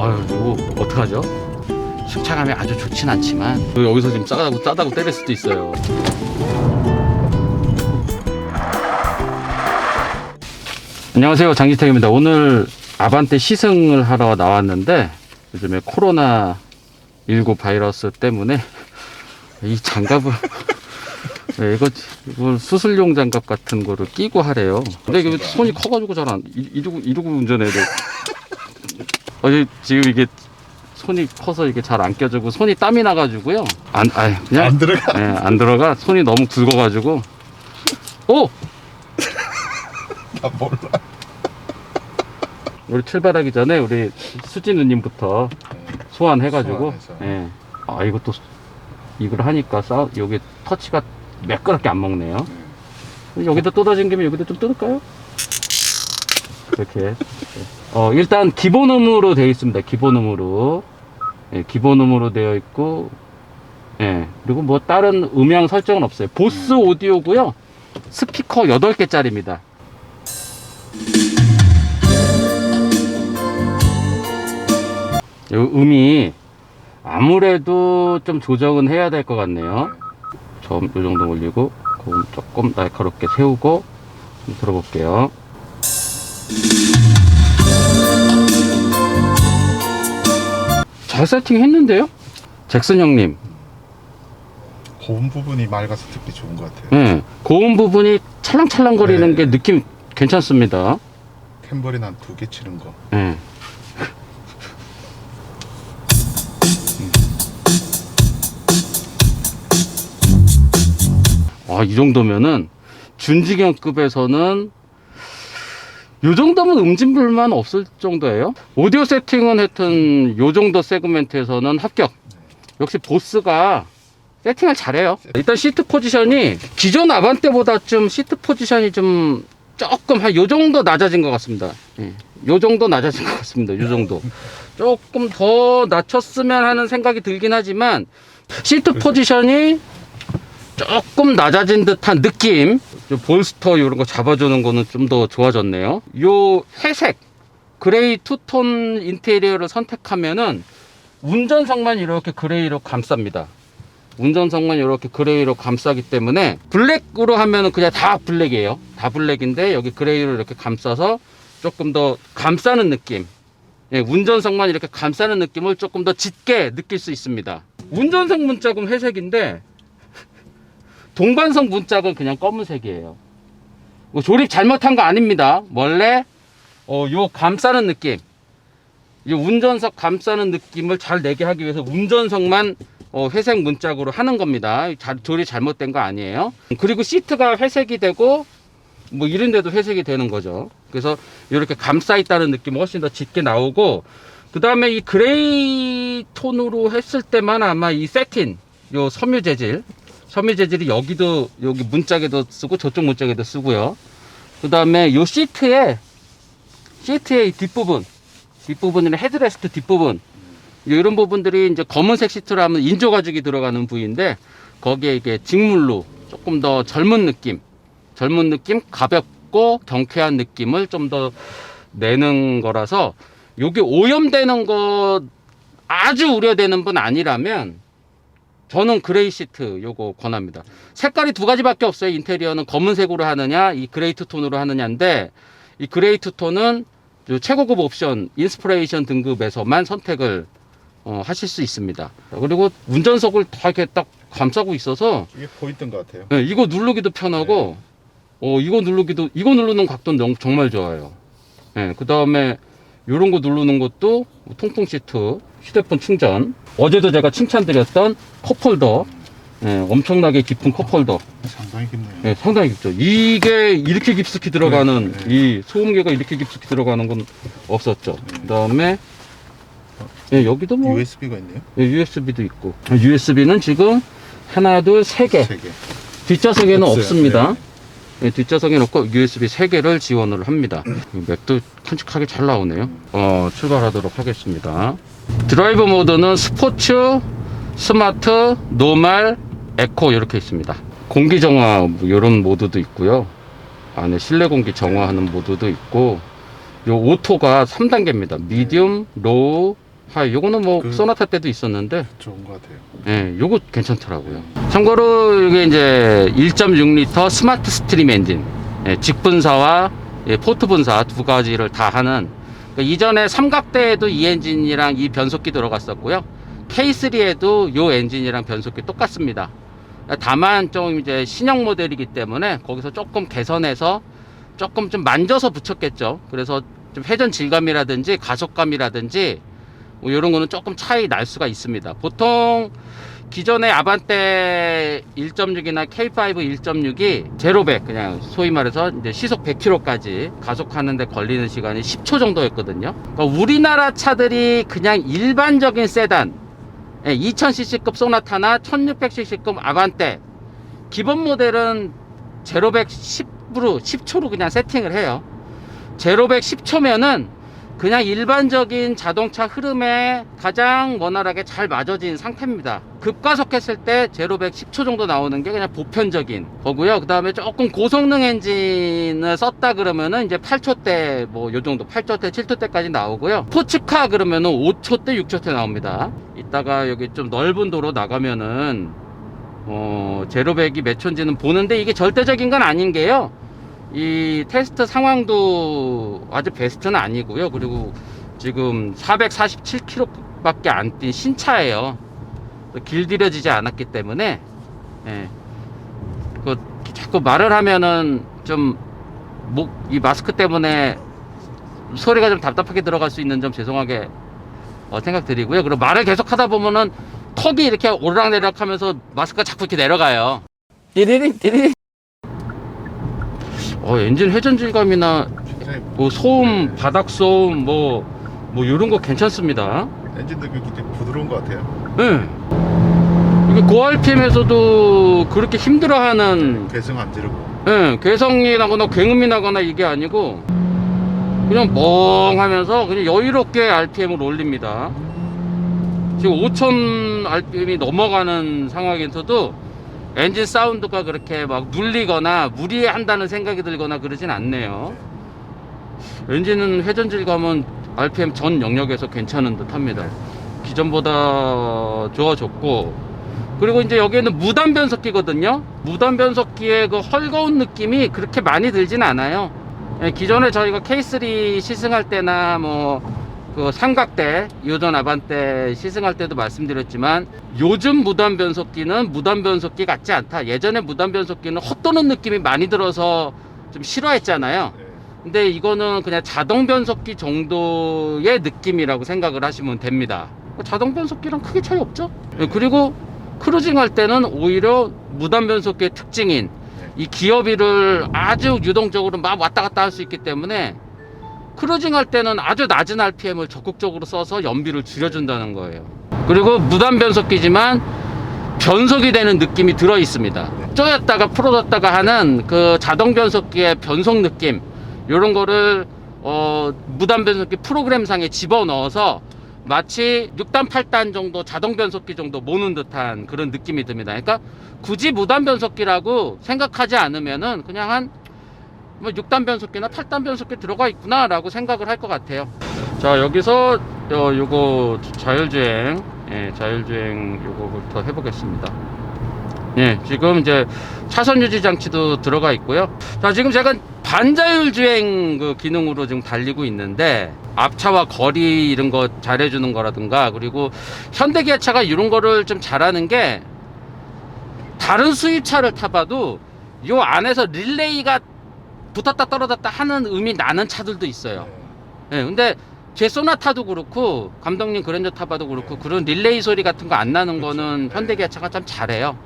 아유, 이거 어떡하죠? 승차감이 아주 좋진 않지만 여기서 지금 짜다고 때릴 수도 있어요. 안녕하세요, 장지택입니다. 오늘 아반떼 시승을 하러 나왔는데 요즘에 코로나19 바이러스 때문에 이 장갑을 이걸 수술용 장갑 같은 거를 끼고 하래요. 근데 이게 손이 커가지고 잘 안 이러고 운전해야 돼. 지금 이게 손이 커서 이게 잘 안 껴지고 손이 땀이 나가지고요. 그냥 안 들어가. 네, 안 들어가. 손이 너무 굵어가지고. 오! 나 몰라. 우리 출발하기 전에 우리 수진 누님부터 소환해가지고. 소환해서. 예. 이걸 하니까 여기 터치가 매끄럽게 안 먹네요. 여기다 뜯어진 김에 여기다 좀 뜯을까요? 이렇게. 일단 기본음으로 되어 있습니다. 기본음으로. 예, 기본음으로 되어 있고, 예, 그리고 뭐 다른 음향 설정은 없어요. 보스 오디오고요. 스피커 8개짜리입니다. 이 음이 아무래도 좀 조정은 해야 될 것 같네요. 요 정도 올리고, 고음 조금 날카롭게 세우고, 좀 들어볼게요. 잘 세팅했는데요? 잭슨 형님. 고음 부분이 맑아서 듣기 좋은 것 같아요. 네, 고음 부분이 찰랑찰랑거리는 게 느낌 괜찮습니다. 탬버린 한 2개 치는 거. 네. 이 정도면은 준지경급에서는 요 정도면 음진불만 없을 정도예요. 오디오 세팅은 하여튼 요 정도 세그멘트에서는 합격. 역시 보스가 세팅을 잘해요. 일단 시트 포지션이 기존 아반떼보다 좀 시트 포지션이 좀 조금 한 요 정도 낮아진 것 같습니다. 예, 요 정도 낮아진 것 같습니다. 요 정도. 조금 더 낮췄으면 하는 생각이 들긴 하지만 시트 포지션이 조금 낮아진 듯한 느낌. 볼스터 이런 거 잡아주는 거는 좀 더 좋아졌네요. 요 회색 그레이 투톤 인테리어를 선택하면은 운전석만 이렇게 그레이로 감쌉니다. 운전석만 이렇게 그레이로 감싸기 때문에 블랙으로 하면은 그냥 다 블랙이에요. 다 블랙인데 여기 그레이로 이렇게 감싸서 조금 더 감싸는 느낌. 예, 운전석만 이렇게 감싸는 느낌을 조금 더 짙게 느낄 수 있습니다. 운전석 문짝은 회색인데 동반석 문짝은 그냥 검은색이에요. 조립 잘못한 거 아닙니다. 원래 요 감싸는 느낌, 이 운전석 감싸는 느낌을 잘 내게 하기 위해서 운전석만 회색 문짝으로 하는 겁니다. 조립 잘못된 거 아니에요. 그리고 시트가 회색이 되고 뭐 이런 데도 회색이 되는 거죠. 그래서 이렇게 감싸 있다는 느낌이 훨씬 더 짙게 나오고, 그 다음에 이 그레이 톤으로 했을 때만 아마 이 세틴, 요 섬유 재질이 여기 문짝에도 쓰고 저쪽 문짝에도 쓰고요. 그 다음에 요 시트의 이 뒷부분이나 헤드레스트 뒷부분, 이런 부분들이 이제 검은색 시트로 하면 인조 가죽이 들어가는 부위인데 거기에 이게 직물로 조금 더 젊은 느낌, 가볍고 경쾌한 느낌을 좀 더 내는 거라서, 요게 오염되는 거 아주 우려되는 분 아니라면 저는 그레이 시트 요거 권합니다. 색깔이 2가지밖에 없어요. 인테리어는 검은색으로 하느냐, 이 그레이 투톤으로 하느냐인데, 이 그레이 투톤은 최고급 옵션 인스피레이션 등급에서만 선택을 하실 수 있습니다. 그리고 운전석을 다 이렇게 딱 감싸고 있어서 이게 포인트인 것 같아요. 네, 이거 누르기도 편하고, 이거 누르는 각도는 정말 좋아요. 네, 그 다음에 요런 거 누르는 것도 통풍 시트, 휴대폰 충전, 어제도 제가 칭찬드렸던 컵홀더, 엄청나게 깊은 컵홀더. 상당히 깊네요. 네, 상당히 깊죠. 이게 이렇게 깊숙이 들어가는, 이 소음계가 이렇게 깊숙이 들어가는 건 없었죠. 그 다음에 여기도 뭐 USB가 있네요. USB도 있고, USB는 지금 하나, 둘, 세 개. 3개. 뒷좌석에는 없어요. 없습니다. 뒷좌석에는 없고 USB 3개를 지원을 합니다. 맥도 큼직하게 잘 나오네요. 출발하도록 하겠습니다. 드라이브 모드는 스포츠, 스마트, 노멀, 에코 이렇게 있습니다. 공기 정화 이런 모드도 있고요. 안에 실내 공기 정화하는 모드도 있고, 요 오토가 3단계입니다. 미디움, 로우, 요거는 뭐 소나타 때도 있었는데 좋은 것 같아요. 예, 요거 괜찮더라고요. 참고로 이게 이제 1.6L 스마트 스트림 엔진, 예, 직분사와 예, 포트 분사 두 가지를 다 하는, 그러니까 이전에 삼각대에도 이 엔진이랑 이 변속기 들어갔었고요. K3에도 요 엔진이랑 변속기 똑같습니다. 다만 좀 이제 신형 모델이기 때문에 거기서 조금 개선해서 조금 좀 만져서 붙였겠죠. 그래서 좀 회전 질감이라든지 가속감이라든지 뭐 이런 거는 조금 차이 날 수가 있습니다. 보통 기존의 아반떼 1.6이나 K5 1.6이 제로백, 그냥 소위 말해서 이제 시속 100km까지 가속하는데 걸리는 시간이 10초 정도였거든요. 그러니까 우리나라 차들이 그냥 일반적인 세단, 2000cc급 소나타나 1600cc급 아반떼 기본 모델은 제로백 10초로 그냥 세팅을 해요. 제로백 10초면은 그냥 일반적인 자동차 흐름에 가장 원활하게 잘 맞아진 상태입니다. 급가속했을 때 제로백 10초 정도 나오는 게 그냥 보편적인 거고요. 그 다음에 조금 고성능 엔진을 썼다 그러면은 이제 8초대 뭐 요 정도 8초대 7초대까지 나오고요. 스포츠카 그러면은 5초대 6초대 나옵니다. 이따가 여기 좀 넓은 도로 나가면은 제로백이 몇 초인지는 보는데 이게 절대적인 건 아닌 게요. 이 테스트 상황도 아주 베스트는 아니고요. 그리고 지금 447km 밖에 안 뛴 신차예요. 길들여지지 않았기 때문에, 예. 자꾸 말을 하면은 좀 이 마스크 때문에 소리가 좀 답답하게 들어갈 수 있는 점 죄송하게 생각드리고요. 그리고 말을 계속 하다 보면은 턱이 이렇게 오르락내리락 하면서 마스크가 자꾸 이렇게 내려가요. 띠리링 엔진 회전 질감이나 뭐 소음, 바닥 소음 뭐 이런 거 괜찮습니다. 엔진도 되게 부드러운 것 같아요. 네. 이게 고RPM에서도 그렇게 힘들어하는, 괴성 안 지르고. 네, 괴성이 나거나 굉음이 나거나 이게 아니고 그냥 멍하면서 그냥 여유롭게 RPM을 올립니다. 지금 5000 RPM이 넘어가는 상황에서도 엔진 사운드가 그렇게 막 눌리거나 무리한다는 생각이 들거나 그러진 않네요. 엔진은 회전 질감은 RPM 전 영역에서 괜찮은 듯 합니다. 기존보다 좋아졌고, 그리고 이제 여기에는 무단 변속기거든요. 무단 변속기의 그 헐거운 느낌이 그렇게 많이 들진 않아요. 기존에 저희가 K3 시승할 때나 그 삼각대, 요전 아반떼 시승할 때도 말씀드렸지만 요즘 무단 변속기는 무단 변속기 같지 않다. 예전에 무단 변속기는 헛도는 느낌이 많이 들어서 좀 싫어했잖아요. 근데 이거는 그냥 자동 변속기 정도의 느낌이라고 생각을 하시면 됩니다. 자동 변속기랑 크게 차이 없죠? 그리고 크루징 할 때는 오히려 무단 변속기의 특징인 이 기어비를 아주 유동적으로 막 왔다 갔다 할 수 있기 때문에 크루징 할 때는 아주 낮은 RPM을 적극적으로 써서 연비를 줄여준다는 거예요. 그리고 무단 변속기지만 변속이 되는 느낌이 들어 있습니다. 쪼였다가 풀어졌다가 하는 그 자동 변속기의 변속 느낌, 이런 거를 무단 변속기 프로그램상에 집어넣어서 마치 6단 8단 정도 자동 변속기 정도 모는 듯한 그런 느낌이 듭니다. 그러니까 굳이 무단 변속기라고 생각하지 않으면은 그냥 한 6단 변속기나 8단 변속기 들어가 있구나 라고 생각을 할 것 같아요. 자, 여기서 요거 자율주행, 자율주행 요거부터 해보겠습니다. 지금 이제 차선 유지 장치도 들어가 있고요. 자, 지금 제가 반자율주행 그 기능으로 지금 달리고 있는데 앞차와 거리 이런 거 잘해주는 거라든가, 그리고 현대기아차가 이런 거를 좀 잘하는 게 다른 수입차를 타봐도 요 안에서 릴레이가 붙었다 떨어졌다 하는 음이 나는 차들도 있어요. 근데 제 소나타도 그렇고 감독님 그랜저 타봐도 그렇고 그런 릴레이 소리 같은 거 안 나는 거는 현대기아차가 참 잘해요.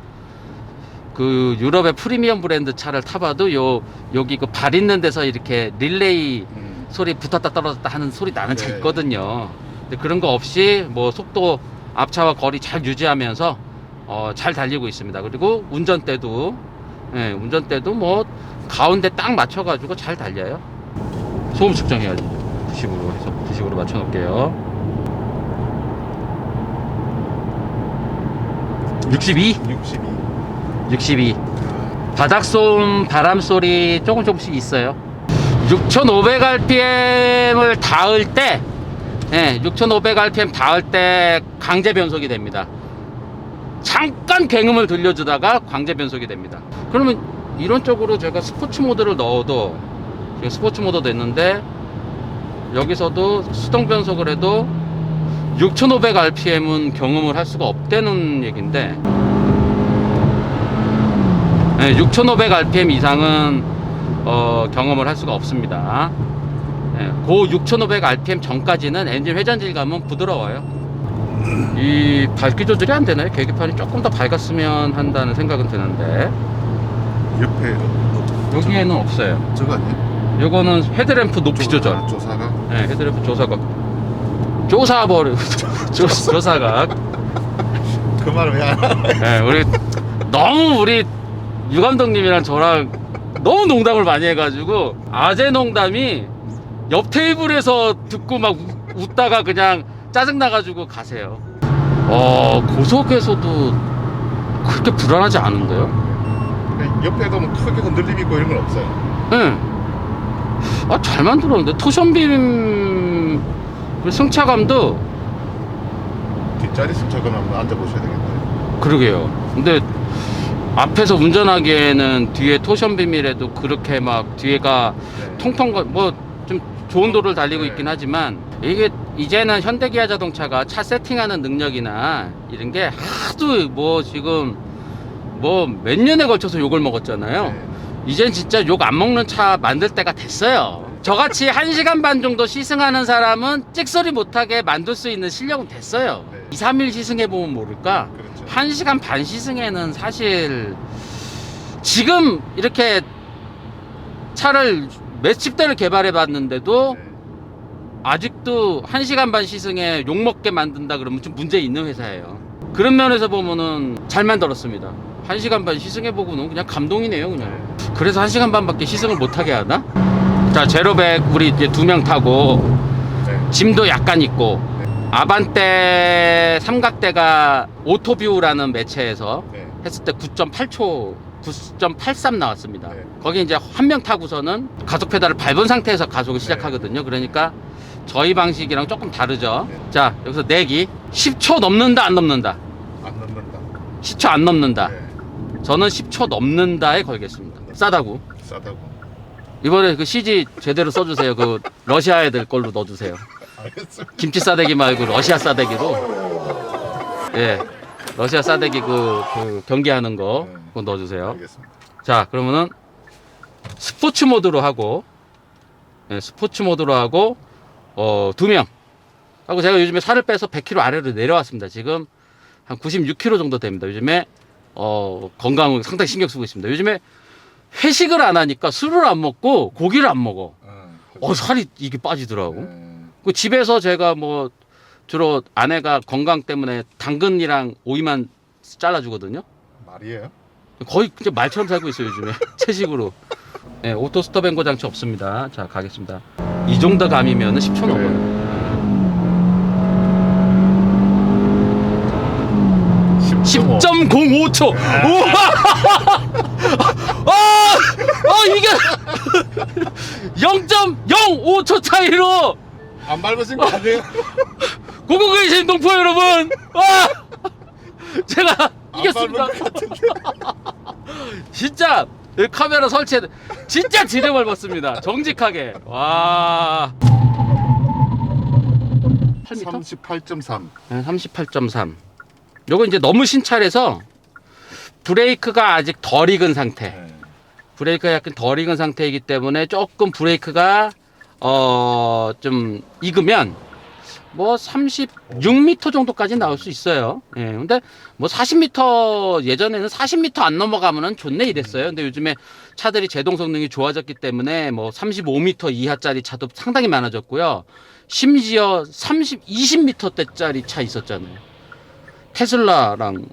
그 유럽의 프리미엄 브랜드 차를 타봐도 여기 그 발 있는 데서 이렇게 릴레이 소리 붙었다 떨어졌다 하는 소리 나는 차 있거든요. 근데 그런 거 없이 뭐 속도 앞차와 거리 잘 유지하면서 잘 달리고 있습니다. 그리고 운전대도 뭐 가운데 딱 맞춰가지고 잘 달려요. 소음 측정해야지. 90으로 해서 90으로 맞춰 놓을게요. 62. 바닥소음, 바람소리 조금씩 있어요. 6500rpm을 닿을 때 예, 6500rpm 닿을 때 강제 변속이 됩니다. 잠깐 굉음을 들려주다가 강제 변속이 됩니다. 그러면 이론적으로 제가 스포츠 모드를 넣어도, 지금 스포츠 모드 됐는데 여기서도 수동 변속을 해도 6500rpm은 경험을 할 수가 없다는 얘기인데, 네, 6500rpm 이상은 경험을 할 수가 없습니다. 네, 그 6500rpm 전까지는 엔진 회전 질감은 부드러워요. 이 밝기 조절이 안 되나요? 계기판이 조금 더 밝았으면 한다는 생각은 드는데 옆에 여기에는 없어요. 저거 아니에요? 요거는 헤드램프 높이 조절. 조사가? 네, 헤드램프 조사각. 조사버려. 조사각. 그 말을 왜 안 하나요? 네, 우리 유 감독님이랑 저랑 너무 농담을 많이 해가지고 아재 농담이 옆 테이블에서 듣고 막 웃다가 그냥 짜증나가지고 가세요. 고속에서도 그렇게 불안하지 않은데요? 옆에도 뭐 크게 흔들림 있고 이런 건 없어요. 네. 잘 만들었는데 토션빔 승차감도. 뒷자리 승차감 한번 앉아보셔야 되겠네요. 그러게요. 근데 앞에서 운전하기에는 뒤에 토션빔이라도 그렇게 막 뒤에가 네. 통통 뭐 좀 좋은 도로를 달리고 네. 있긴 하지만, 이게 이제는 현대기아 자동차가 차 세팅하는 능력이나 이런 게 하도 뭐 지금 뭐 몇 년에 걸쳐서 욕을 먹었잖아요. 네. 이젠 진짜 욕 안 먹는 차 만들 때가 됐어요. 저같이 1시간 반 정도 시승하는 사람은 찍소리 못하게 만들 수 있는 실력은 됐어요. 네. 2, 3일 시승해보면 모를까? 그렇죠. 1시간 반 시승에는 사실 지금 이렇게 차를 몇십 대를 개발해 봤는데도 네. 아직도 1시간 반 시승에 욕먹게 만든다 그러면 좀 문제 있는 회사예요. 그런 면에서 보면은 잘 만들었습니다. 1시간 반 시승해보고는 그냥 감동이네요, 그냥. 그래서 1시간 반밖에 시승을 못하게 하나? 자, 제로백 우리 이제 2명 타고 네. 짐도 약간 있고, 아반떼 삼각대가 오토뷰라는 매체에서 네. 했을 때 9.8초 9.83 나왔습니다. 네. 거기 이제 한 명 타고서는 가속 페달을 밟은 상태에서 가속을 시작하거든요. 그러니까 저희 방식이랑 조금 다르죠. 네. 자, 여기서 내기 10초 넘는다 안 넘는다? 안 넘는다. 10초 안 넘는다. 네. 저는 10초 넘는다에 걸겠습니다. 싸다고. 싸다고. 이번에 그 CG 제대로 써주세요. 그 러시아 애들 걸로 넣어주세요. 알겠습니다. 김치 싸대기 말고 러시아 싸대기로. 예, 러시아 싸대기 그 경기하는 거 네. 그거 넣어주세요. 알겠습니다. 자, 그러면은 스포츠 모드로 하고, 예, 스포츠 모드로 하고 2명 하고, 제가 요즘에 살을 빼서 100kg 아래로 내려왔습니다. 지금 한 96kg 정도 됩니다. 요즘에 건강을 상당히 신경 쓰고 있습니다. 요즘에 회식을 안 하니까 술을 안 먹고 고기를 안 먹어. 살이 이게 빠지더라고. 네. 그 집에서 제가 뭐 주로 아내가 건강 때문에 당근이랑 오이만 잘라주거든요. 말이에요? 거의 이제 말처럼 살고 있어요, 요즘에. 채식으로. 네, 오토 스톱 앵거 장치 없습니다. 자, 가겠습니다. 이 정도 감이면 10초 넘어요. 10.05초. 이게 0.05초 차이로 안 밟으신 거 아니에요? 고고 계신 동포 여러분, 제가 안 이겼습니다. 밟은 것 같은데. 진짜 여기 카메라 설치해, 진짜 지뢰 밟았습니다. 정직하게. 와. 8m? 38.3. 네, 38.3. 요거 이제 너무 신차라서 브레이크가 아직 덜 익은 상태. 네. 브레이크가 약간 덜 익은 상태이기 때문에 조금 브레이크가 좀 익으면 뭐 36m 정도까지 나올 수 있어요. 예. 근데 뭐 40m, 예전에는 40m 안 넘어가면은 좋네 이랬어요. 근데 요즘에 차들이 제동 성능이 좋아졌기 때문에 뭐 35m 이하짜리 차도 상당히 많아졌고요. 심지어 20m대짜리 차 있었잖아요. 테슬라랑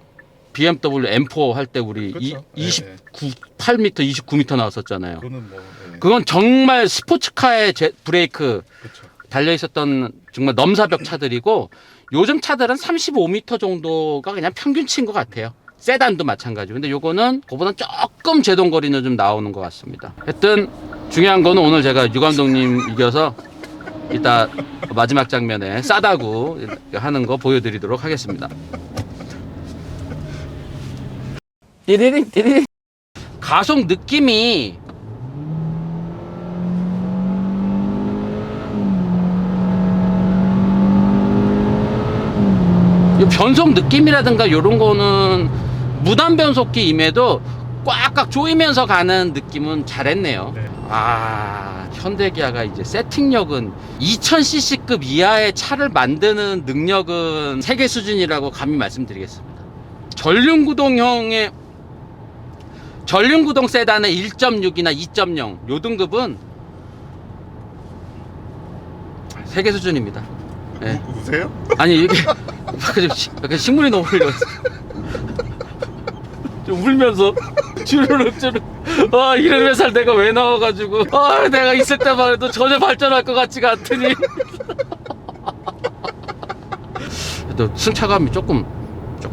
BMW M4 할 때 우리 그렇죠. 8m, 29m 나왔었잖아요. 그거는 뭐. 네. 그건 정말 스포츠카의 브레이크 그렇죠. 달려 있었던 정말 넘사벽 차들이고, 요즘 차들은 35m 정도가 그냥 평균치인 것 같아요. 세단도 마찬가지고. 근데 요거는 그보다 조금 제동거리는 좀 나오는 것 같습니다. 하여튼 중요한 거는 오늘 제가 유 감독님 이겨서 이따 마지막 장면에 싸다고 하는 거 보여드리도록 하겠습니다. 띠리링 띠리링. 가속 느낌이 이 변속 느낌이라든가 이런 거는 무단 변속기임에도 꽉꽉 조이면서 가는 느낌은 잘했네요. 네. 아, 현대기아가 이제 세팅력은 2000cc급 이하의 차를 만드는 능력은 세계 수준이라고 감히 말씀드리겠습니다. 전륜구동형의 전륜구동 세단의 1.6이나 2.0 요 등급은 세계 수준입니다. 네. 우세요? 아니 이게 약간 식물이 너무 흘렸어. 좀 울면서 주르륵 아 이런 회사를 내가 왜 나와가지고 아 내가 있을 때만 해도 전혀 발전할 것 같지가 않더니 또 승차감이 조금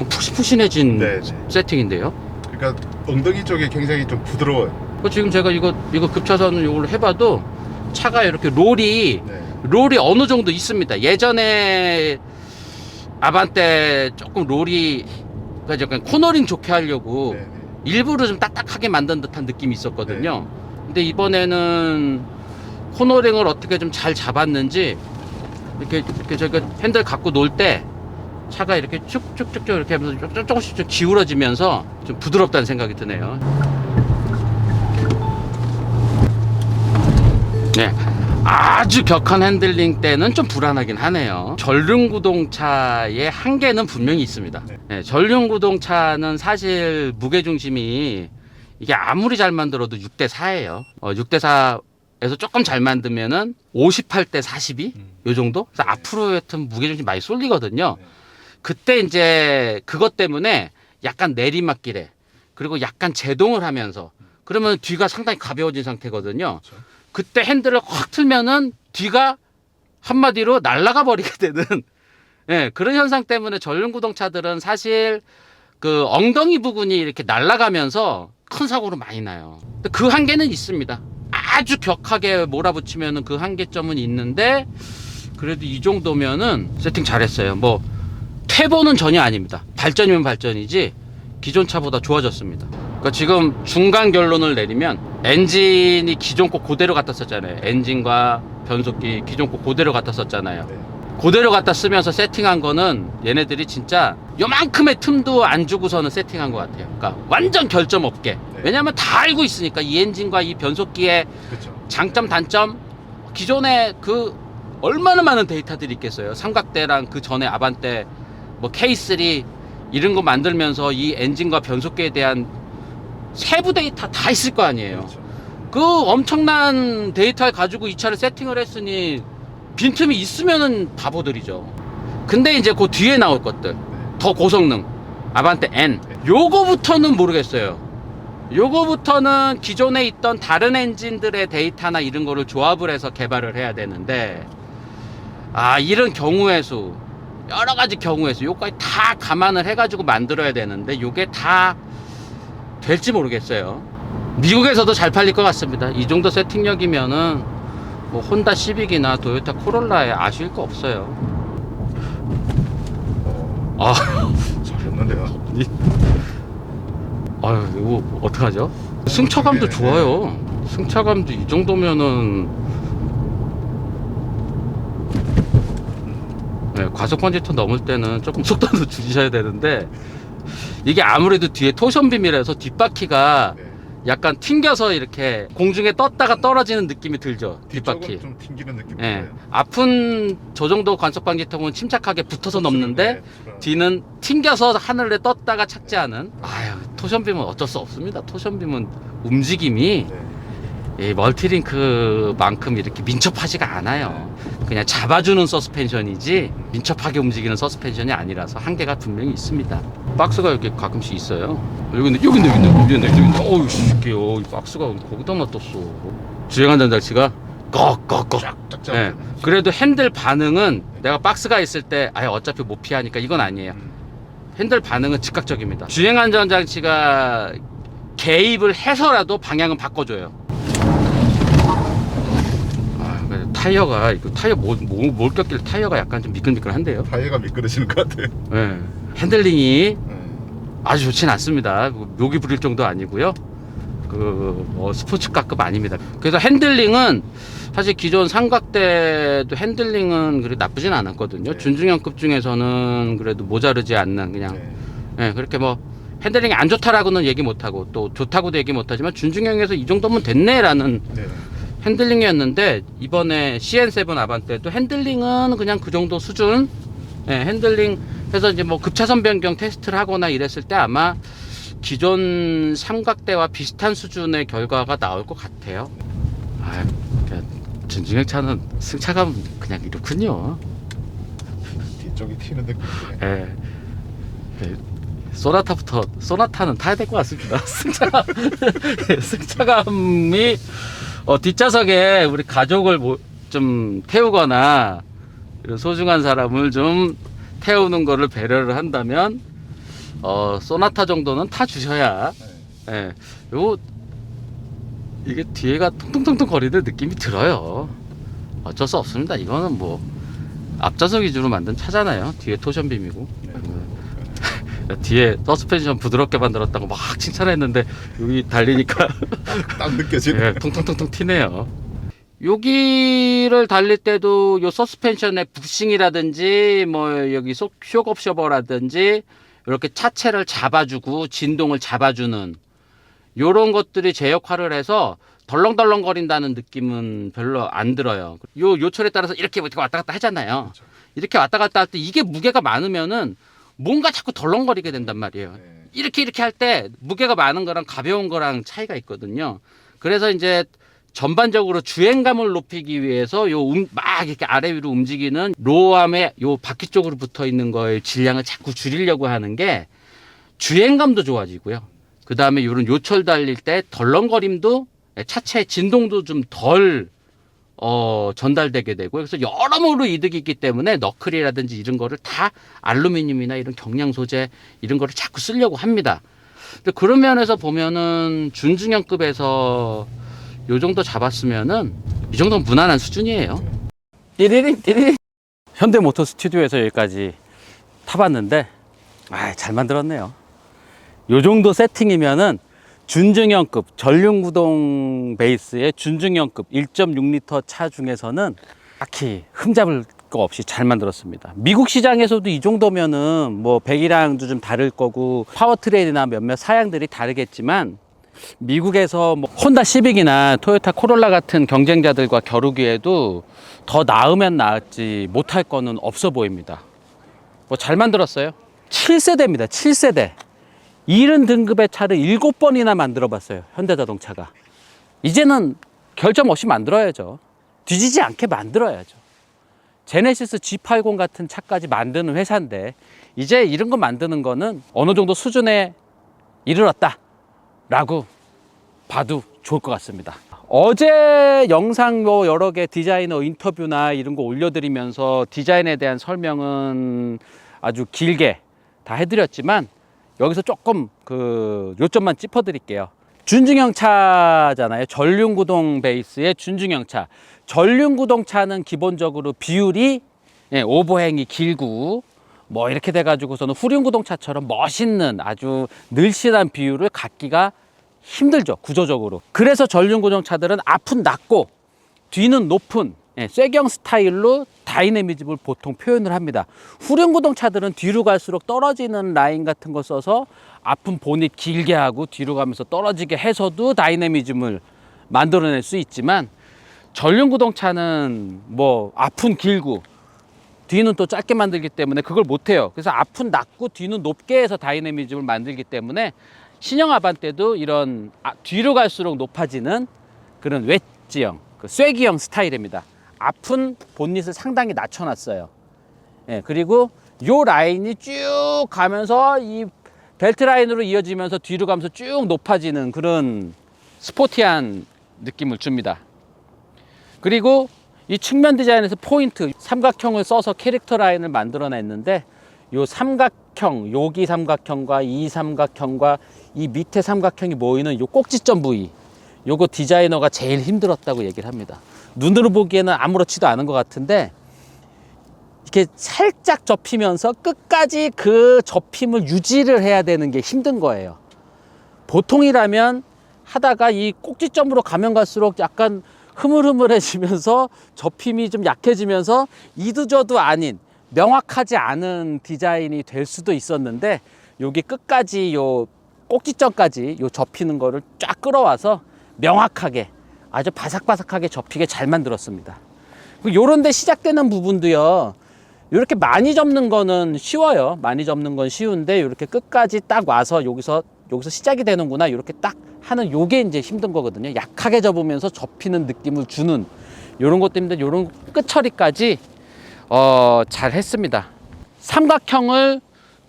푸신푸신해진 네. 세팅인데요. 그러니까 엉덩이 쪽이 굉장히 좀 부드러워요. 지금 제가 이거 급차선 이걸로 해봐도 차가 이렇게 롤이 어느 정도 있습니다. 예전에 아반떼 조금 롤이 그러니까 약간 코너링 좋게 하려고 네. 일부러 좀 딱딱하게 만든 듯한 느낌이 있었거든요. 근데 이번에는 코너링을 어떻게 좀 잘 잡았는지 이렇게 제가 핸들 갖고 놀 때 차가 이렇게 쭉쭉쭉 이렇게 하면서 조금씩 좀 기울어지면서 좀 부드럽다는 생각이 드네요. 네. 아주 격한 핸들링 때는 좀 불안하긴 하네요. 전륜구동차의 한계는 분명히 있습니다. 네, 전륜구동차는 사실 무게중심이 이게 아무리 잘 만들어도 6대4예요. 6대4에서 조금 잘 만들면은 58대 42? 요 정도? 그래서 앞으로 하여튼 무게중심이 많이 쏠리거든요. 그때 이제 그것 때문에 약간 내리막길에 그리고 약간 제동을 하면서 그러면 뒤가 상당히 가벼워진 상태거든요. 그때 핸들을 확 틀면은 뒤가 한마디로 날아가 버리게 되는 예, 그런 현상 때문에 전륜구동차들은 사실 그 엉덩이 부분이 이렇게 날아가면서 큰 사고로 많이 나요. 그 한계는 있습니다. 아주 격하게 몰아붙이면은 그 한계점은 있는데 그래도 이 정도면은 세팅 잘했어요. 뭐 퇴보는 전혀 아닙니다. 발전이면 발전이지 기존 차보다 좋아졌습니다. 그러니까 지금 중간 결론을 내리면 엔진이 기존 거 그대로 갖다 썼잖아요. 엔진과 변속기 기존 거 그대로 갖다 썼잖아요. 그대로 갖다 쓰면서 세팅한 거는 얘네들이 진짜 요만큼의 틈도 안 주고서는 세팅한 것 같아요. 그러니까 완전 결점 없게. 왜냐면 다 알고 있으니까 이 엔진과 이 변속기의 장점 단점 기존에 그 얼마나 많은 데이터들이 있겠어요. 삼각대랑 그 전에 아반떼 뭐 K3 이런 거 만들면서 이 엔진과 변속기에 대한 세부 데이터 다 있을 거 아니에요. 그 엄청난 데이터를 가지고 이 차를 세팅을 했으니 빈틈이 있으면은 바보들이죠. 근데 이제 그 뒤에 나올 것들 더 고성능 아반떼 N 요거부터는 모르겠어요. 요거부터는 기존에 있던 다른 엔진들의 데이터나 이런 거를 조합을 해서 개발을 해야 되는데 아 이런 경우의 수 여러 가지 경우의 수 요까지 다 감안을 해가지고 만들어야 되는데 요게 다 될지 모르겠어요. 미국에서도 잘 팔릴 것 같습니다. 이 정도 세팅력이면은 뭐 혼다 시빅이나 토요타 코롤라에 아쉬울 거 없어요. 아 잘했는데요. 아유 이거 어떡하죠? 승차감도 좋아요. 승차감도 이 정도면은 네, 과속 번지톤 넘을 때는 조금 속도도 줄이셔야 되는데 이게 아무래도 뒤에 토션빔이라서 뒷바퀴가 약간 튕겨서 이렇게 공중에 떴다가 떨어지는 느낌이 들죠. 뒷바퀴 좀 튕기는 느낌이 네. 들어요. 앞은 저 정도 관속 방지턱은 침착하게 붙어서 넘는데 뒤는 튕겨서 하늘에 떴다가 착지하는 아유 토션빔은 어쩔 수 없습니다. 토션빔은 움직임이 이 멀티링크만큼 이렇게 민첩하지가 않아요. 그냥 잡아주는 서스펜션이지 민첩하게 움직이는 서스펜션이 아니라서 한계가 분명히 있습니다. 박스가 이렇게 가끔씩 있어요. 여기 있네. 어우 이게요. 박스가 거기다 놔뒀어. 주행안전 장치가 꺽꺽꺽. 네. 그래도 핸들 반응은 내가 박스가 있을 때 아예 어차피 못 피하니까 이건 아니에요. 핸들 반응은 즉각적입니다. 주행안전 장치가 개입을 해서라도 방향은 바꿔줘요. 타이어가 이거 타이어 뭘 꼈길래 타이어가 약간 좀 미끌미끌한데요. 타이어가 미끄러지는 것 같아요. 네. 핸들링이 네. 아주 좋진 않습니다. 묘기 부릴 정도 아니고요. 스포츠카급 아닙니다. 그래서 핸들링은 사실 기존 삼각대도 핸들링은 그렇게 나쁘진 않았거든요. 네. 준중형급 중에서는 그래도 모자르지 않는 그냥 네. 그렇게 뭐 핸들링이 안 좋다라고는 얘기 못하고 또 좋다고도 얘기 못하지만 준중형에서 이 정도면 됐네라는 네. 핸들링이었는데 이번에 CN7 아반떼도 핸들링은 그냥 그 정도 수준. 핸들링 해서 이제 뭐 급차선 변경 테스트를 하거나 이랬을 때 아마 기존 삼각대와 비슷한 수준의 결과가 나올 것 같아요. 준중형 차는 승차감 그냥 이렇군요. 뒤쪽이 튀는 느낌이네. 소나타는 타야 될 것 같습니다. 승차감이 뒷좌석에 우리 가족을 좀 태우거나 소중한 사람을 좀 태우는 거를 배려를 한다면 소나타 정도는 타 주셔야 네. 이게 뒤에가 통통통통 거리는 느낌이 들어요. 어쩔 수 없습니다. 이거는 뭐 앞좌석 위주로 만든 차잖아요. 뒤에 토션빔이고. 네. 뒤에 서스펜션 부드럽게 만들었다고 막 칭찬했는데 여기 달리니까 딱 느껴지네. 통통통통 튀네요. 여기를 달릴 때도 요 서스펜션의 부싱이라든지 뭐 여기 쇼크옵셔버라든지 이렇게 차체를 잡아주고 진동을 잡아주는 요런 것들이 제 역할을 해서 덜렁덜렁 거린다는 느낌은 별로 안 들어요. 요 요철에 따라서 이렇게 왔다 갔다 하잖아요. 그렇죠. 이렇게 왔다 갔다 할 때 이게 무게가 많으면은 뭔가 자꾸 덜렁거리게 된단 말이에요. 네. 이렇게 할 때 무게가 많은 거랑 가벼운 거랑 차이가 있거든요. 그래서 이제 전반적으로 주행감을 높이기 위해서 막 이렇게 아래 위로 움직이는 로어암의 요 바퀴 쪽으로 붙어 있는 거의 질량을 자꾸 줄이려고 하는 게 주행감도 좋아지고요. 그 다음에 요런 요철 달릴 때 덜렁거림도 차체 진동도 좀 덜 전달되게 되고 그래서 여러모로 이득이 있기 때문에 너클이라든지 이런 거를 다 알루미늄이나 이런 경량 소재 이런 거를 자꾸 쓰려고 합니다. 근데 그런 면에서 보면은 준중형급에서 요 정도 잡았으면은 이 정도는 무난한 수준이에요. 띠리링 현대모터 스튜디오에서 여기까지 타봤는데 잘 만들었네요. 요 정도 세팅이면은 준중형급 전륜구동 베이스의 준중형급 1.6L 차 중에서는 딱히 흠잡을 거 없이 잘 만들었습니다. 미국 시장에서도 이 정도면은 뭐 배기량도 좀 다를 거고 파워트레인이나 몇몇 사양들이 다르겠지만 미국에서 뭐 혼다 시빅이나 토요타 코롤라 같은 경쟁자들과 겨루기에도 더 나으면 나았지 못할 거는 없어 보입니다. 뭐 잘 만들었어요. 7세대입니다. 7세대. 이런 등급의 차를 7번이나 만들어 봤어요. 현대자동차가. 이제는 결점 없이 만들어야죠. 뒤지지 않게 만들어야죠. 제네시스 G80 같은 차까지 만드는 회사인데 이제 이런 거 만드는 거는 어느 정도 수준에 이르렀다 라고 봐도 좋을 것 같습니다. 어제 영상 뭐 여러 개 디자이너 인터뷰나 이런 거 올려드리면서 디자인에 대한 설명은 아주 길게 다 해드렸지만 여기서 조금 요점만 짚어드릴게요. 준중형 차잖아요. 전륜구동 베이스의 준중형 차. 전륜구동 차는 기본적으로 비율이 오버행이 길고 뭐 이렇게 돼가지고서는 후륜구동 차처럼 멋있는 아주 늘씬한 비율을 갖기가 힘들죠. 구조적으로. 그래서 전륜구동 차들은 앞은 낮고 뒤는 높은 쇠경 스타일로 다이내미즘을 보통 표현을 합니다. 후륜구동 차들은 뒤로 갈수록 떨어지는 라인 같은 거 써서 앞은 보닛 길게 하고 뒤로 가면서 떨어지게 해서도 다이내미즘을 만들어낼 수 있지만 전륜구동 차는 뭐 앞은 길고 뒤는 또 짧게 만들기 때문에 그걸 못해요. 그래서 앞은 낮고 뒤는 높게 해서 다이내미즘을 만들기 때문에 신형 아반떼도 이런 뒤로 갈수록 높아지는 그런 웨지형, 쐐기형 스타일입니다. 앞은 본닛을 상당히 낮춰놨어요. 그리고 요 라인이 쭉 가면서 이 벨트 라인으로 이어지면서 뒤로 가면서 쭉 높아지는 그런 스포티한 느낌을 줍니다. 그리고 이 측면 디자인에서 포인트 삼각형을 써서 캐릭터 라인을 만들어냈는데 요 삼각형, 여기 삼각형과 이 삼각형과 이 밑에 삼각형이 모이는 요 꼭지점 부위, 요거 디자이너가 제일 힘들었다고 얘기를 합니다. 눈으로 보기에는 아무렇지도 않은 것 같은데 이렇게 살짝 접히면서 끝까지 그 접힘을 유지를 해야 되는 게 힘든 거예요. 보통이라면 하다가 이 꼭지점으로 가면 갈수록 약간 흐물흐물해지면서 접힘이 좀 약해지면서 이도저도 아닌 명확하지 않은 디자인이 될 수도 있었는데 여기 끝까지 요 꼭지점까지 요 접히는 거를 쫙 끌어와서 명확하게 아주 바삭바삭하게 접히게 잘 만들었습니다. 요런 데 시작되는 부분도요, 이렇게 많이 접는 거는 쉬워요. 많이 접는 건 쉬운데 이렇게 끝까지 딱 와서 여기서 시작이 되는구나 이렇게 딱 하는 요게 이제 힘든 거거든요. 약하게 접으면서 접히는 느낌을 주는 요런 것 때문에 요런 끝 처리까지 잘 했습니다. 삼각형을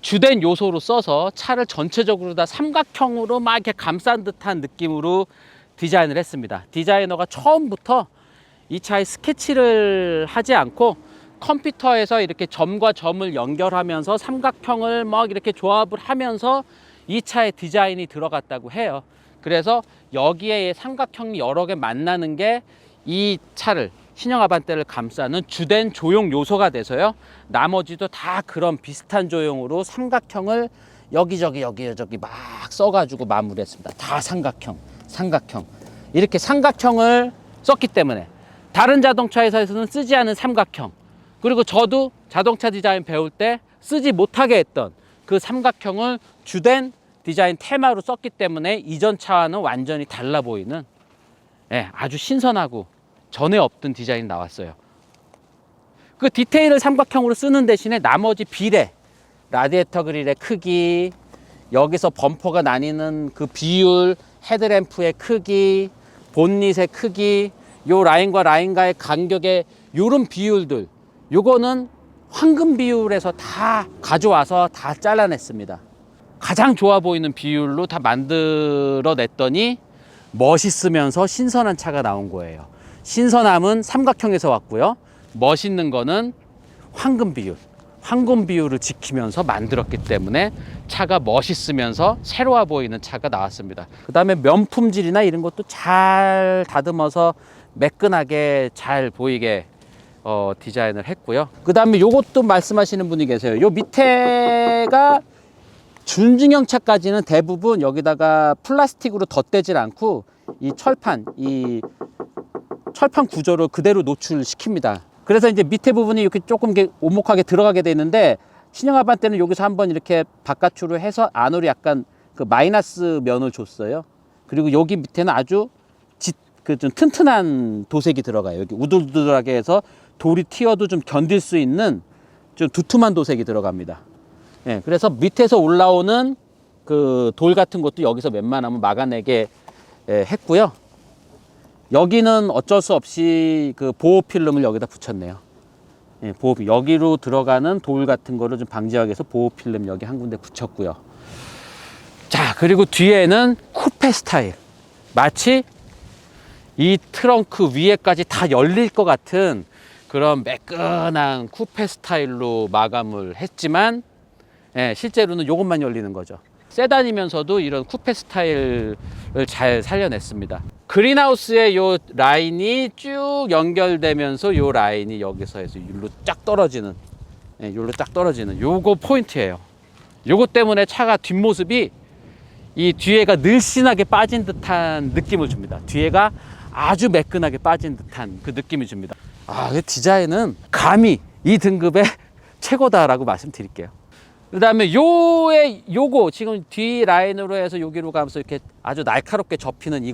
주된 요소로 써서 차를 전체적으로 다 삼각형으로 막 이렇게 감싼 듯한 느낌으로 디자인을 했습니다. 디자이너가 처음부터 이 차에 스케치를 하지 않고 컴퓨터에서 이렇게 점과 점을 연결하면서 삼각형을 막 이렇게 조합을 하면서 이 차의 디자인이 들어갔다고 해요. 그래서 여기에 삼각형이 여러 개 만나는 게 이 차를 신형 아반떼를 감싸는 주된 조형 요소가 돼서요, 나머지도 다 그런 비슷한 조형으로 삼각형을 여기저기 막 써가지고 마무리했습니다. 다 삼각형 이렇게 삼각형을 썼기 때문에 다른 자동차 회사에서는 쓰지 않은 삼각형, 그리고 저도 자동차 디자인 배울 때 쓰지 못하게 했던 그 삼각형을 주된 디자인 테마로 썼기 때문에 이전 차와는 완전히 달라 보이는, 아주 신선하고 전에 없던 디자인이 나왔어요. 그 디테일을 삼각형으로 쓰는 대신에 나머지 비례, 라디에이터 그릴의 크기, 여기서 범퍼가 나뉘는 그 비율, 헤드램프의 크기, 본닛의 크기, 요 라인과 라인과의 간격의 요런 비율들, 요거는 황금 비율에서 다 가져와서 다 잘라냈습니다. 가장 좋아 보이는 비율로 다 만들어냈더니 멋있으면서 신선한 차가 나온 거예요. 신선함은 삼각형에서 왔고요, 멋있는 거는 황금 비율을 지키면서 만들었기 때문에 차가 멋있으면서 새로워 보이는 차가 나왔습니다. 그 다음에 면품질이나 이런 것도 잘 다듬어서 매끈하게 잘 보이게 디자인을 했고요. 그 다음에 요것도 말씀하시는 분이 계세요. 요 밑에가 준중형 차까지는 대부분 여기다가 플라스틱으로 덧대질 않고 이 철판 구조를 그대로 노출시킵니다. 그래서 이제 밑에 부분이 이렇게 조금 오목하게 들어가게 되는데, 신형 아반떼는 여기서 한번 이렇게 바깥으로 해서 안으로 약간 그 마이너스 면을 줬어요. 그리고 여기 밑에는 아주 좀 튼튼한 도색이 들어가요. 여기 우들우들하게 해서 돌이 튀어도 좀 견딜 수 있는 좀 두툼한 도색이 들어갑니다. 그래서 밑에서 올라오는 그 돌 같은 것도 여기서 웬만하면 막아내게 했고요. 여기는 어쩔 수 없이 그 보호 필름을 여기다 붙였네요. 여기로 들어가는 돌 같은 거를 좀 방지하기 위해서 보호 필름 여기 한 군데 붙였고요. 자, 그리고 뒤에는 쿠페 스타일, 마치 이 트렁크 위에까지 다 열릴 것 같은 그런 매끈한 쿠페 스타일로 마감을 했지만, 실제로는 이것만 열리는 거죠. 세단이면서도 이런 쿠페 스타일을 잘 살려냈습니다. 그린하우스의 요 라인이 쭉 연결되면서 요 라인이 여기서 해서 여기로 쫙 떨어지는, 요거 포인트예요. 요거 때문에 차가 뒷모습이 이 뒤에가 늘씬하게 빠진 듯한 느낌을 줍니다. 뒤에가 아주 매끈하게 빠진 듯한 그 느낌이 줍니다. 그 디자인은 감히 이 등급의 최고다라고 말씀드릴게요. 그 다음에 요거 지금 뒤 라인으로 해서 여기로 가면서 이렇게 아주 날카롭게 접히는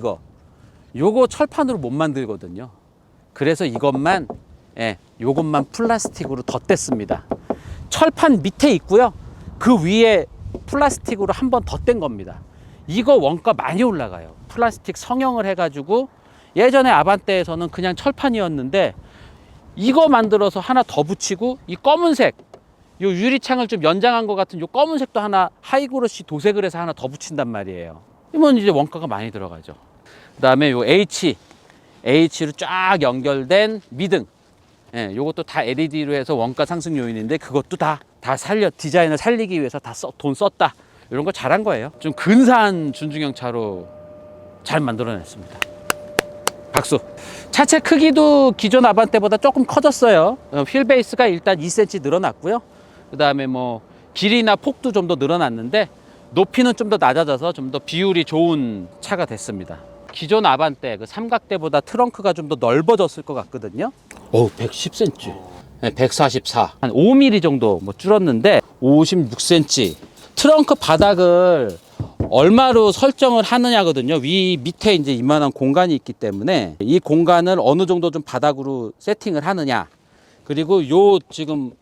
요거 철판으로 못 만들거든요. 그래서 이것만 플라스틱으로 덧댔습니다. 철판 밑에 있고요, 그 위에 플라스틱으로 한 번 덧댄 겁니다. 이거 원가 많이 올라가요. 플라스틱 성형을 해가지고, 예전에 아반떼에서는 그냥 철판이었는데 이거 만들어서 하나 더 붙이고, 이 검은색, 요 유리창을 좀 연장한 것 같은 요 검은색도 하나 하이그로시 도색을 해서 하나 더 붙인단 말이에요. 이건 이제 원가가 많이 들어가죠. 그 다음에 요 H로 쫙 연결된 미등, 요것도 다 LED로 해서 원가 상승 요인인데, 그것도 다 디자인을 살리기 위해서 다 돈 썼다. 이런 거 잘한 거예요. 좀 근사한 준중형 차로 잘 만들어냈습니다. 박수. 차체 크기도 기존 아반떼보다 조금 커졌어요. 휠 베이스가 일단 2cm 늘어났고요. 그 다음에 뭐 길이나 폭도 좀 더 늘어났는데 높이는 좀 더 낮아져서 좀 더 비율이 좋은 차가 됐습니다. 기존 아반떼 그 삼각대보다 트렁크가 좀 더 넓어졌을 것 같거든요. 오, 110cm. 네, 144. 한 5mm 정도 뭐 줄었는데 56cm. 트렁크 바닥을 얼마로 설정을 하느냐거든요. 밑에 이제 이만한 공간이 있기 때문에 이 공간을 어느 정도 좀 바닥으로 세팅을 하느냐. 그리고 요 지금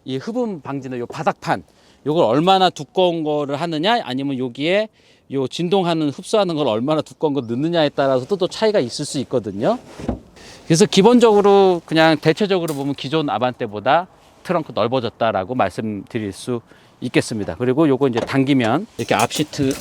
이 흡음 방지는 요 바닥판 요걸 얼마나 두꺼운 거를 하느냐, 아니면 여기에 요 진동하는 흡수하는 걸 얼마나 두꺼운 거 넣느냐에 따라서도 또 차이가 있을 수 있거든요. 그래서 기본적으로 그냥 대체적으로 보면 기존 아반떼보다 트렁크 넓어졌다라고 말씀드릴 수 있겠습니다. 그리고 요거 이제 당기면 이렇게 앞시트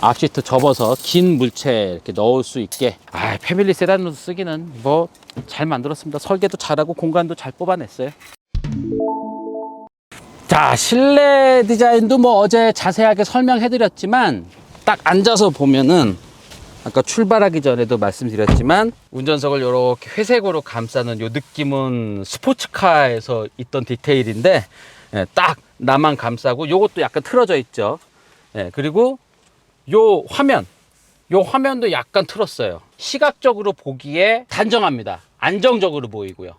앞시트 접어서 긴 물체 이렇게 넣을 수 있게, 패밀리 세단으로 쓰기는 뭐 잘 만들었습니다. 설계도 잘하고 공간도 잘 뽑아냈어요. 자, 실내 디자인도 뭐 어제 자세하게 설명해 드렸지만 딱 앉아서 보면은 아까 출발하기 전에도 말씀드렸지만 운전석을 이렇게 회색으로 감싸는 요 느낌은 스포츠카에서 있던 디테일인데, 딱 나만 감싸고 요것도 약간 틀어져 있죠. 그리고 요 화면도 약간 틀었어요. 시각적으로 보기에 단정합니다. 안정적으로 보이고요.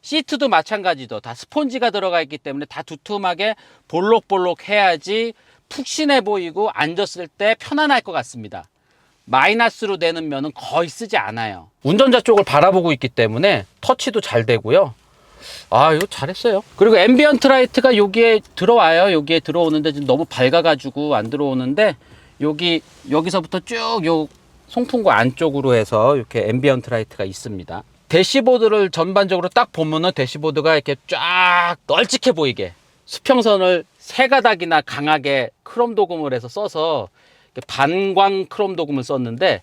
시트도 마찬가지도 다 스폰지가 들어가 있기 때문에 다 두툼하게 볼록볼록 해야지 푹신해 보이고 앉았을 때 편안할 것 같습니다. 마이너스로 되는 면은 거의 쓰지 않아요. 운전자 쪽을 바라보고 있기 때문에 터치도 잘 되고요. 이거 잘했어요. 그리고 앰비언트 라이트가 여기에 들어와요. 여기에 들어오는데 지금 너무 밝아가지고 안 들어오는데, 여기서부터 쭉 요 송풍구 안쪽으로 해서 이렇게 앰비언트 라이트가 있습니다. 대시보드를 전반적으로 딱 보면은 대시보드가 이렇게 쫙 널찍해 보이게 수평선을 세 가닥이나 강하게 크롬 도금을 해서 써서 반광 크롬 도금을 썼는데,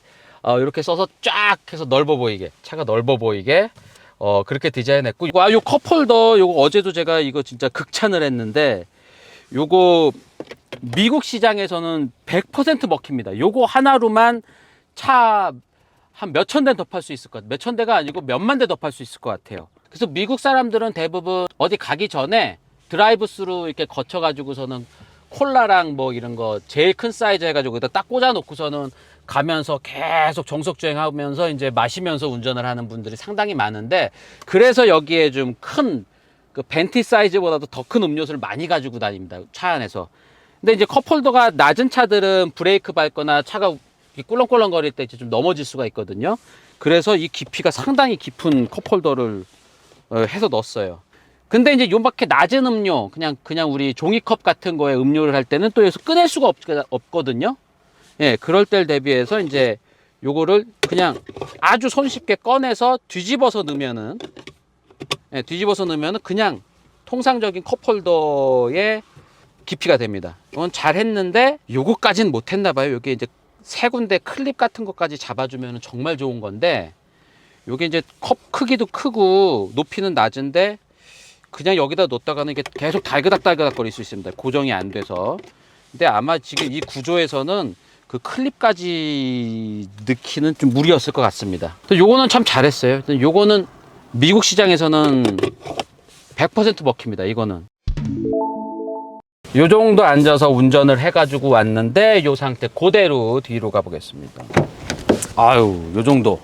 이렇게 써서 쫙 해서 넓어 보이게, 차가 넓어 보이게 그렇게 디자인했고, 요 컵홀더 요거 어제도 제가 이거 진짜 극찬을 했는데, 요거 미국 시장에서는 100% 먹힙니다. 요거 하나로만 차 한 몇천 대 더 팔 수 있을 것 같아요. 몇천 대가 아니고 몇만 대 더 팔 수 있을 것 같아요. 그래서 미국 사람들은 대부분 어디 가기 전에 드라이브 스루 이렇게 거쳐 가지고서는 콜라랑 뭐 이런 거 제일 큰 사이즈 해가지고 여기다 딱 꽂아 놓고서는 가면서 계속 정속 주행하면서 이제 마시면서 운전을 하는 분들이 상당히 많은데, 그래서 여기에 좀 큰 그 벤티 사이즈보다도 더 큰 음료수를 많이 가지고 다닙니다, 차 안에서. 근데 이제 컵홀더가 낮은 차들은 브레이크 밟거나 차가 꿀렁꿀렁 거릴 때 좀 넘어질 수가 있거든요. 그래서 이 깊이가 상당히 깊은 컵홀더를 해서 넣었어요. 근데 이제 요렇게 낮은 음료, 그냥 우리 종이컵 같은 거에 음료를 할 때는 또 여기서 꺼낼 수가 없거든요. 그럴 때를 대비해서 이제 요거를 그냥 아주 손쉽게 꺼내서 뒤집어서 넣으면은, 그냥 통상적인 컵홀더의 깊이가 됩니다. 이건 잘 했는데 요거까지는 못 했나 봐요. 요게 이제 세 군데 클립 같은 것까지 잡아주면 정말 좋은 건데, 요게 이제 컵 크기도 크고 높이는 낮은데 그냥 여기다 놓다가는 이게 계속 달그닥달그닥 거릴 수 있습니다. 고정이 안 돼서. 근데 아마 지금 이 구조에서는 그 클립까지 넣기는 좀 무리였을 것 같습니다. 요거는 참 잘했어요. 요거는 미국 시장에서는 100% 먹힙니다. 이거는. 요 정도 앉아서 운전을 해가지고 왔는데, 요 상태 그대로 뒤로 가보겠습니다. 요 정도.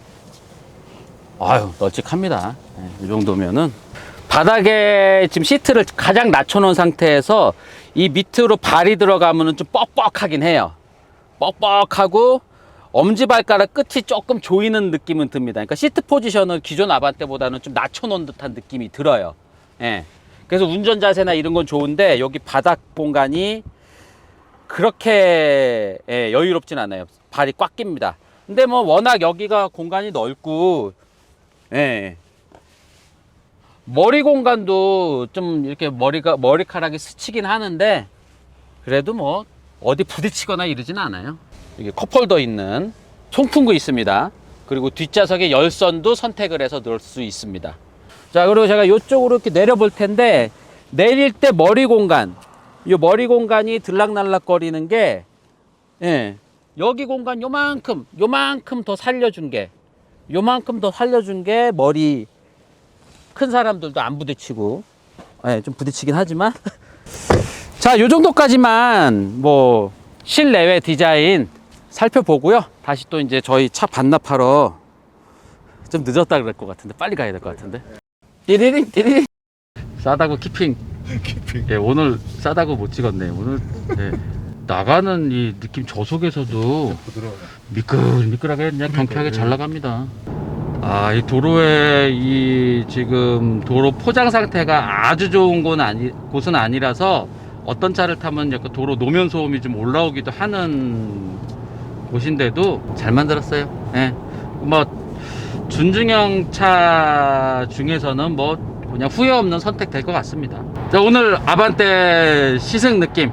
널찍합니다. 이 정도면은. 바닥에 지금 시트를 가장 낮춰놓은 상태에서 이 밑으로 발이 들어가면은 좀 뻑뻑하긴 해요. 뻑뻑하고 엄지발가락 끝이 조금 조이는 느낌은 듭니다. 그러니까 시트 포지션을 기존 아반떼보다는 좀 낮춰놓은 듯한 느낌이 들어요. 그래서 운전 자세나 이런 건 좋은데, 여기 바닥 공간이 그렇게 여유롭진 않아요. 발이 꽉 낍니다. 근데 뭐 워낙 여기가 공간이 넓고, 머리 공간도 좀 이렇게 머리카락이 스치긴 하는데, 그래도 뭐 어디 부딪히거나 이러진 않아요. 여기 컵홀더 있는 송풍구 있습니다. 그리고 뒷좌석에 열선도 선택을 해서 넣을 수 있습니다. 자, 그리고 제가 이쪽으로 이렇게 내려볼 텐데, 내릴 때 머리 공간이 들락날락 거리는 게 예. 여기 공간 요만큼 더 살려준 게, 요만큼 더 살려준 게 머리 큰 사람들도 안 부딪히고, 예, 좀 부딪히긴 하지만. 자, 요 정도까지만 뭐 실내외 디자인 살펴보고요. 다시 또 이제 저희 차 반납하러 좀 늦었다 그럴 것 같은데 빨리 가야 될 것 같은데. 띠리링. 싸다고 키핑. 깊이. 예, 오늘 싸다고 못 찍었네. 오늘 예, 나가는 이 느낌 저속에서도 부드러워요. 미끌미끌하게 그냥 경쾌하게 잘 나갑니다. 아, 이 도로에 이 지금 도로 포장 상태가 아주 좋은 곳은 아니라서 어떤 차를 타면 약간 도로 노면 소음이 좀 올라오기도 하는 곳인데도 잘 만들었어요. 예. 뭐 준중형 차 중에서는 뭐 그냥 후회 없는 선택 될 것 같습니다. 자, 오늘 아반떼 시승 느낌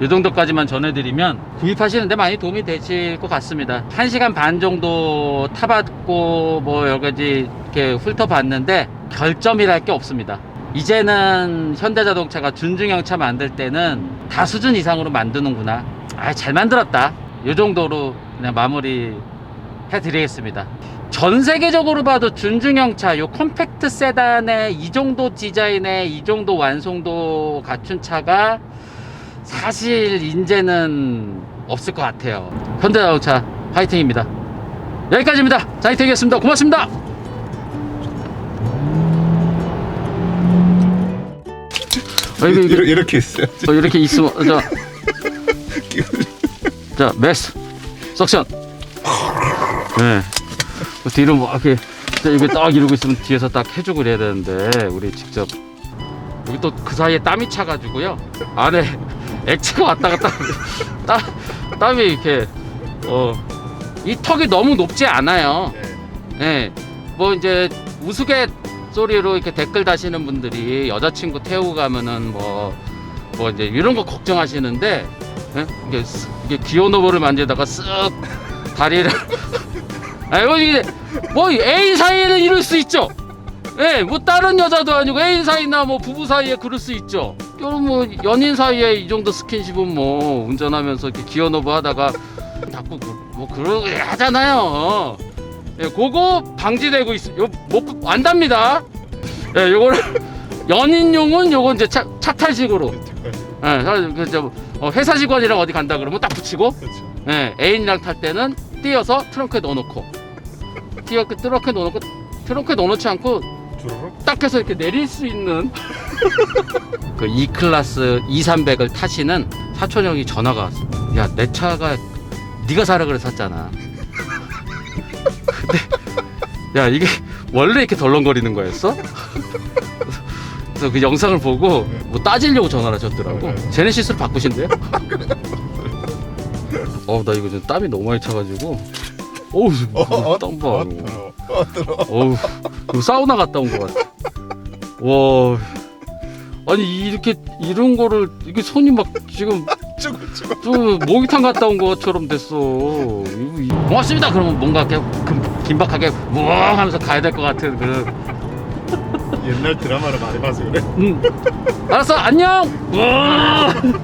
이 정도까지만 전해드리면 구입하시는데 많이 도움이 되실 것 같습니다. 1시간 반 정도 타봤고 뭐 여러가지 이렇게 훑어봤는데 결점이랄 게 없습니다. 이제는 현대자동차가 준중형 차 만들 때는 다 수준 이상으로 만드는구나, 아, 잘 만들었다, 이 정도로 그냥 마무리 해드리겠습니다. 전 세계적으로 봐도 준중형 차, 요 컴팩트 세단의 이 정도 디자인에 이 정도 완성도 갖춘 차가 사실 이제는 없을 것 같아요. 현대자동차 화이팅입니다. 여기까지입니다. 자이택이었습니다. 고맙습니다. 이렇게 있어요. 이렇게 있으면 자 매스 석션. 네. 뒤로 뭐 이렇게 이게 딱 이러고 있으면 뒤에서 딱 해주고 그래야 되는데 우리 직접 여기 또 그 사이에 땀이 차가지고요, 안에 액체가 왔다 갔다 땀이 이렇게 이 턱이 너무 높지 않아요. 네. 뭐 이제 우스갯소리로 이렇게 댓글 다시는 분들이 여자친구 태우고 가면은 뭐 이제 이런 거 걱정하시는데, 네? 이게 기어노버를 만지다가 쓱 다리를 아이고, 이게 뭐 애인 사이에는 이럴 수 있죠. 예, 뭐 다른 여자도 아니고 애인 사이나 뭐 부부 사이에 그럴 수 있죠. 그럼 뭐 연인 사이에 이 정도 스킨십은 뭐 운전하면서 이렇게 기어노브 하다가 자꾸 뭐 그러게 하잖아요. 예, 그거 방지되고 있어. 못 안답니다. 예, 요거를 연인용은 요거 이제 차탈식으로. 예, 회사 직원이랑 어디 간다 그러면 딱 붙이고. 그렇죠. 예, 애인이랑 탈 때는 띄어서 트렁크에 넣어놓고. 트렁크에 넣어놓지 않고 주르륵. 딱 해서 이렇게 내릴 수 있는 그 E클래스 2300을 타시는 사촌 형이 전화가 왔어. 야, 내 차가 네가 사라 그래서 샀잖아. 근데 야, 이게 원래 이렇게 덜렁거리는 거였어? 그래서 그 영상을 보고 뭐 따지려고 전화를 하셨더라고. 제네시스를 바꾸신대요. 나 이거 좀 땀이 너무 많이 차가지고 어우, 땀 봐. 어우, 사우나 갔다 온 것 같아. 와, 아니 이렇게 이런 거를 이게 손이 막 지금 좀 목욕탕 갔다 온 것처럼 됐어. 고맙습니다. 그러면 뭔가 이렇게 긴박하게 우엉 하면서 가야 될 것 같은 그런. 옛날 드라마를 많이 봐서 그래. 알았어, 안녕. 우엉.